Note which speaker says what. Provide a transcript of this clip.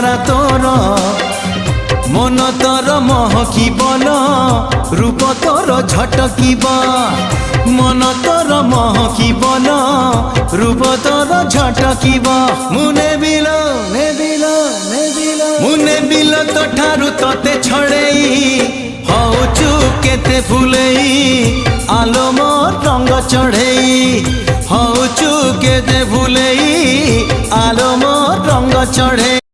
Speaker 1: চেহারা তোর মন তোর মহকিবন রূপ তোর ঝটকিব মন তোর মহকিবন রূপ তোর ঝটকিব মুনে বিল মুনে বিল তো ঠারু তোতে ছড়েই হউচু কেতে ফুলেই আলো মোর রঙ্গ চढ़ेई হউচু কেতে ফুলেই আলো মোর রঙ্গ চढ़ेई।